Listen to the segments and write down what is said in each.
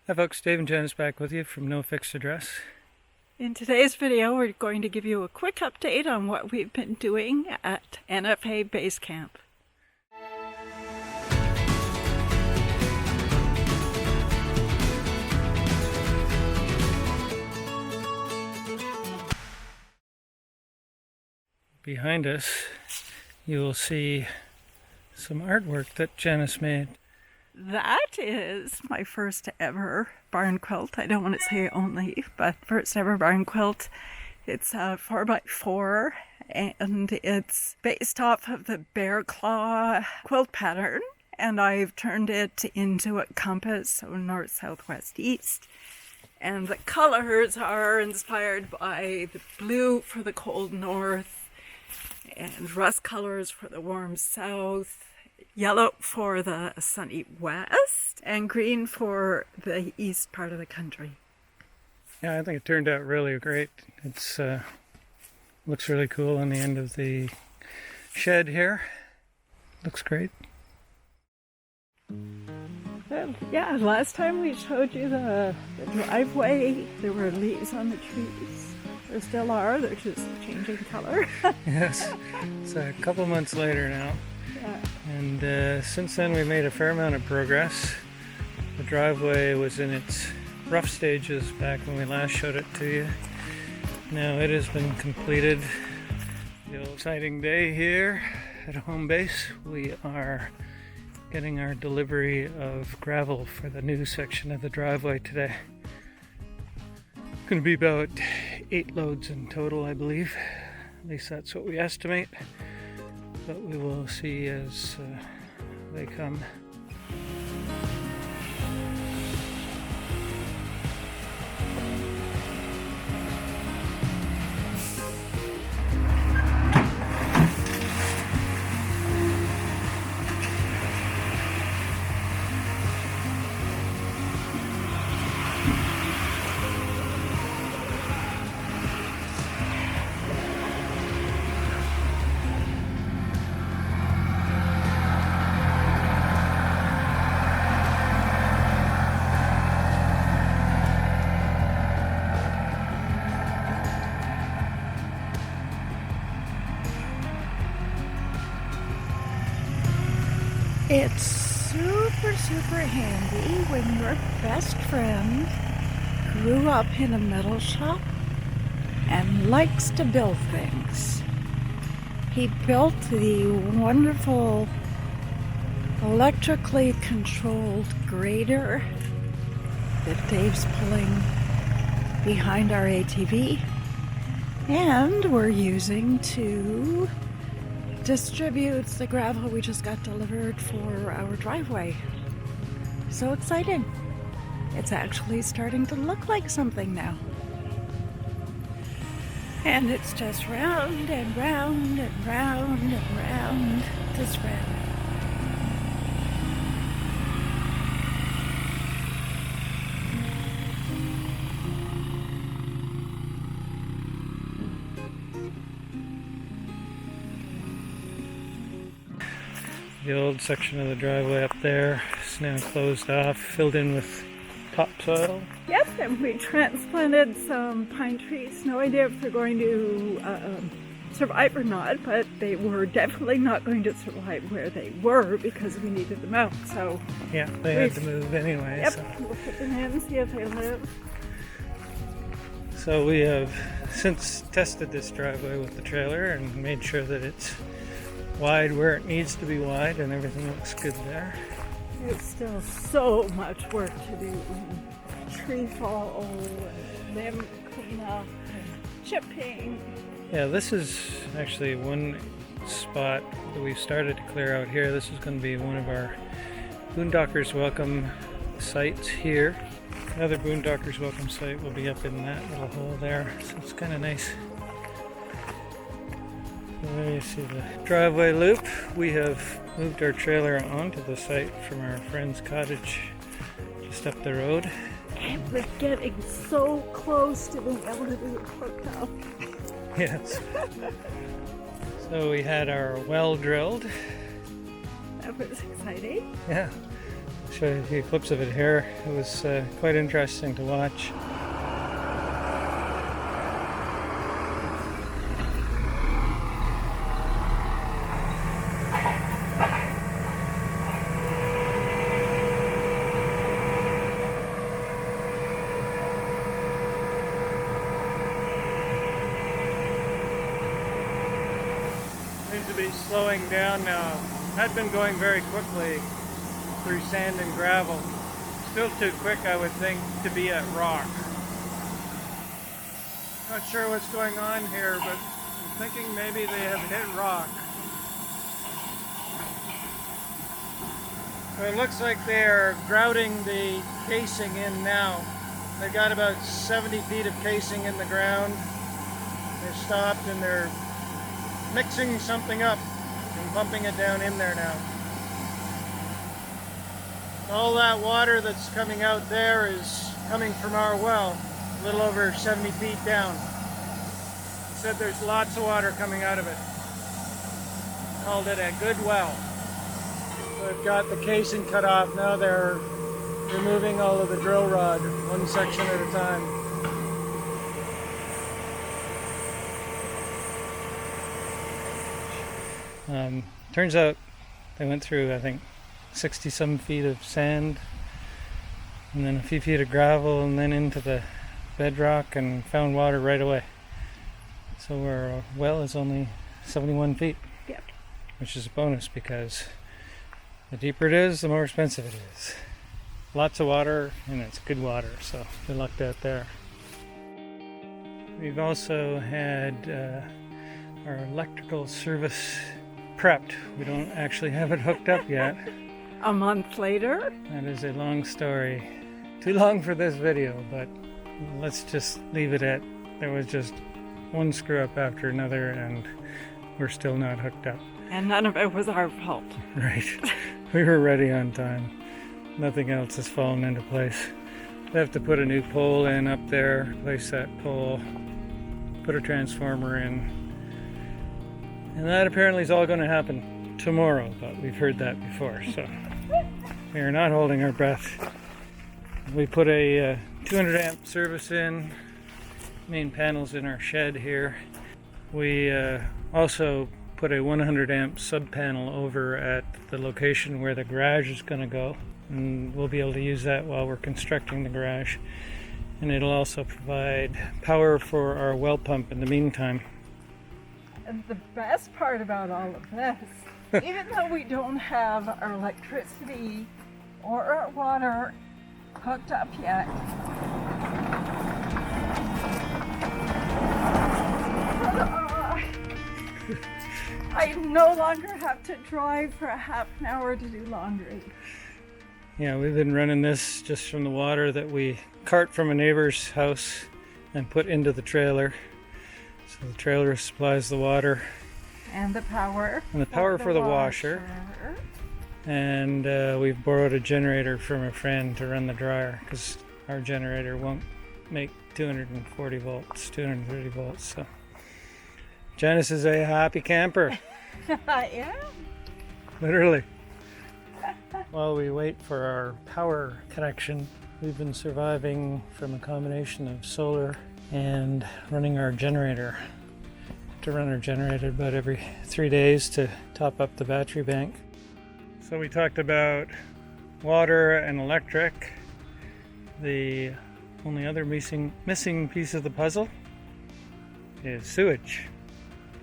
Hi folks, Dave and Janice back with you from No Fixed Address. In today's video, we're going to give you a quick update on what we've been doing at NFA Base Camp. Behind us, you will see some artwork that Janice made. That is my first ever barn quilt. I don't want to say only, but first ever barn quilt. It's a 4x4 and it's based off of the bear claw quilt pattern. And I've turned it into a compass, so north, south, west, east. And the colors are inspired by the blue for the cold north, and rust colors for the warm south, yellow for the sunny west, and green for the east part of the country. Yeah, I think it turned out really great. It's looks really cool on the end of the shed here. Looks great. Yeah, last time we showed you the driveway, there were leaves on the trees. There still are, they're just changing color. Yes, it's a couple months later now. Yeah. And since then we made a fair amount of progress. The driveway was in its rough stages back when we last showed it to you. Now it has been completed. The exciting day here at home base. We are getting our delivery of gravel for the new section of the driveway today. Going to be about 8 loads in total, I believe. At least that's what we estimate. But we will see as they come. It's super handy when your best friend grew up in a metal shop and likes to build things. He built the wonderful electrically controlled grader that Dave's pulling behind our ATV, and we're using to distribute the gravel we just got delivered for our driveway. So exciting. It's actually starting to look like something now. And it's just round and round and round and round, just round. The old section of the driveway up there is now closed off, filled in with topsoil. Yep, and we transplanted some pine trees. No idea if they're going to survive or not, but they were definitely not going to survive where they were because we needed them out. So Yeah, they had to move anyway. Yep, So. we'll put them in, see if they live. So we have since tested this driveway with the trailer and made sure that it's wide where it needs to be wide and everything looks good there. There's still so much work to do. Tree fall, limb cleanup, and chipping. Yeah, this is actually one spot that we've started to clear out here. This is going to be one of our Boondockers Welcome sites here. Another Boondockers Welcome site will be up in that little hole there, so it's kind of nice. There you see the driveway loop. We have moved our trailer onto the site from our friend's cottage just up the road. And we're getting so close to being able to do it hooked. Yes. So we had our well drilled. That was exciting. Yeah. show you a few clips of it here. It was quite interesting to watch. Seems to be slowing down now. Had been going very quickly through sand and gravel. Still too quick, I would think, to be at rock. Not sure what's going on here, but I'm thinking maybe they have hit rock. So it looks like they're grouting the casing in now. They've got about 70 feet of casing in the ground. They've stopped and they're mixing something up and pumping it down in there now. All that water that's coming out there is coming from our well, a little over 70 feet down. He said there's lots of water coming out of it. Called it a good well. So they've got the casing cut off. Now they're removing all of the drill rod, one section at a time. Turns out they went through, I think, 60-some feet of sand and then a few feet of gravel and then into the bedrock and found water right away. So our well is only 71 feet. Yep. Which is a bonus because the deeper it is, the more expensive it is. Lots of water and it's good water, so we lucked out there. We've also had our electrical service prepped. We don't actually have it hooked up yet. A month later? That is a long story. Too long for this video, but let's just leave it at there was just one screw up after another and we're still not hooked up. And none of it was our fault. Right. We were ready on time. Nothing else has fallen into place. They have to put a new pole in up there, replace that pole, put a transformer in. And that apparently is all going to happen tomorrow, but we've heard that before, so we are not holding our breath. We put a 200 amp service in, main panels in our shed here. We also put a 100 amp sub panel over at the location where the garage is going to go, and we'll be able to use that while we're constructing the garage. And it'll also provide power for our well pump in the meantime. And the best part about all of this, even though we don't have our electricity or our water hooked up yet, I no longer have to drive for a half an hour to do laundry. Yeah, we've been running this just from the water that we cart from a neighbor's house and put into the trailer. So the trailer supplies the water. And the power. And the power for the washer. And we've borrowed a generator from a friend to run the dryer because our generator won't make 240 volts, 230 volts. So Janice is a happy camper. I am. Literally. While we wait for our power connection, we've been surviving from a combination of solar and running our generator. To run our generator about every 3 days to top up the battery bank. So we talked about water and electric. The only other missing piece of the puzzle is sewage,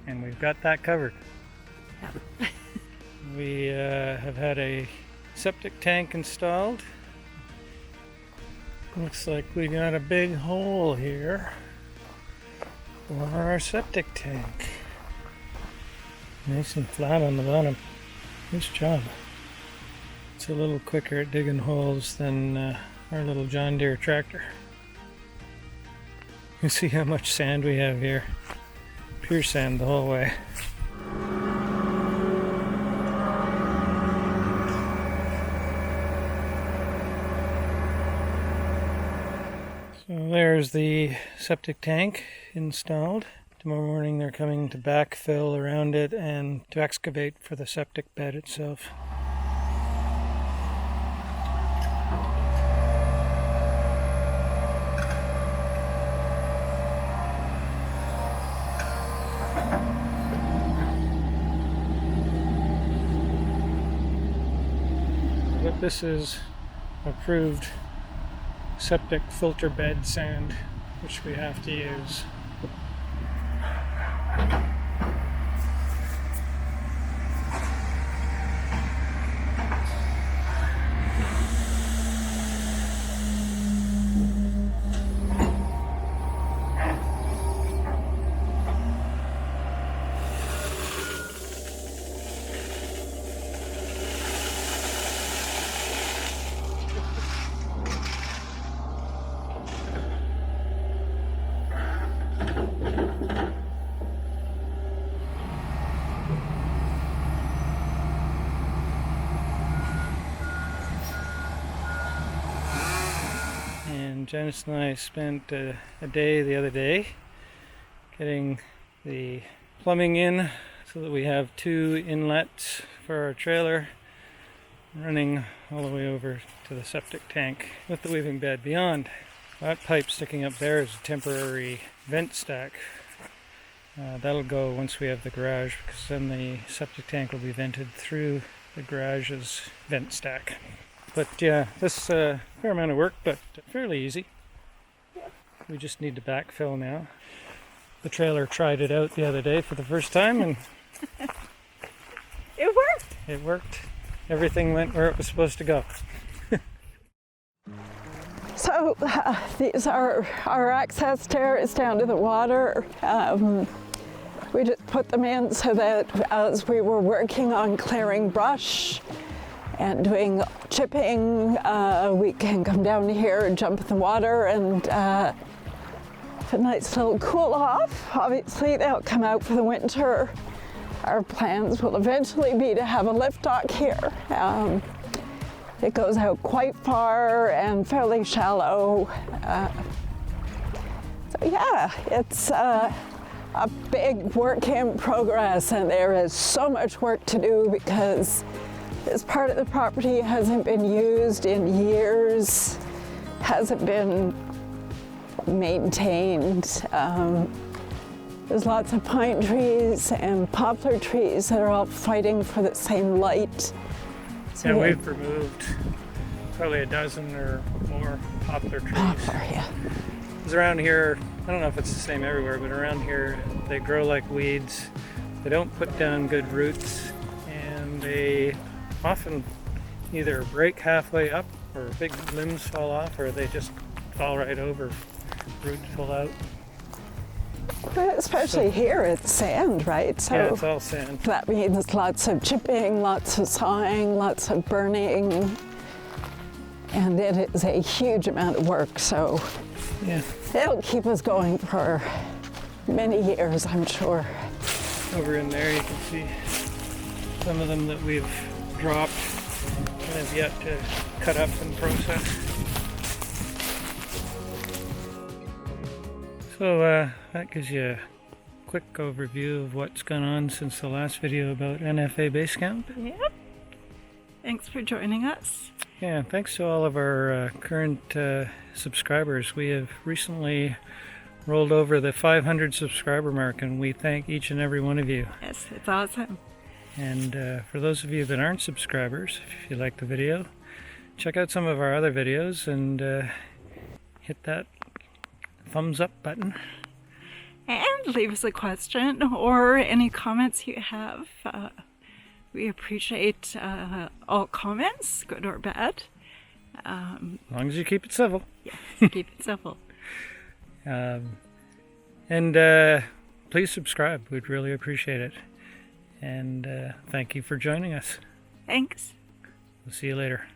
and we've got that covered. We have had a septic tank installed. Looks like we got a big hole here for our septic tank. Nice and flat on the bottom. Nice job. It's a little quicker at digging holes than our little John Deere tractor. You see how much sand we have here. Pure sand the whole way. So there's the septic tank installed. Tomorrow morning they're coming to backfill around it and to excavate for the septic bed itself. This is approved septic filter bed sand, which we have to use. And Janice and I spent a day the other day getting the plumbing in so that we have 2 inlets for our trailer running all the way over to the septic tank with the weaving bed beyond. That pipe sticking up there is a temporary vent stack. That'll go once we have the garage, because then the septic tank will be vented through the garage's vent stack. But yeah, this is a fair amount of work, but fairly easy. We just need to backfill now. The trailer tried it out the other day for the first time, and It worked. it worked. Everything went where it was supposed to go. So these are our access stairs down to the water. We just put them in so that as we were working on clearing brush and doing chipping, we can come down here and jump in the water and have a nice little cool off. Obviously they'll come out for the winter. Our plans will eventually be to have a lift dock here. It goes out quite far and fairly shallow. So yeah, it's a big work in progress, and there is so much work to do because this part of the property hasn't been used in years, hasn't been maintained. There's lots of pine trees and poplar trees that are all fighting for the same light. Yeah, we've removed probably a dozen or more poplar trees. Poplar, yeah. Because around here, I don't know if it's the same everywhere, but around here they grow like weeds. They don't put down good roots, and they often either break halfway up, or big limbs fall off, or they just fall right over. Roots pull out. But especially here, it's sand, right? So Yeah, it's all sand. that means lots of chipping, lots of sawing, lots of burning, and it is a huge amount of work. So Yeah. it'll keep us going for many years, I'm sure. Over in there you can see some of them that we've dropped and have yet to cut up and process. So that gives you a quick overview of what's gone on since the last video about NFA Basecamp. Yep. Thanks for joining us. Yeah, thanks to all of our current subscribers. We have recently rolled over the 500 subscriber mark, and we thank each and every one of you. Yes, it's awesome. And for those of you that aren't subscribers, if you like the video, check out some of our other videos and hit that thumbs up button. And leave us a question or any comments you have. We appreciate all comments, good or bad. As long as you keep it civil. Yes, keep it simple. And please subscribe. We'd really appreciate it. And thank you for joining us. Thanks. We'll see you later.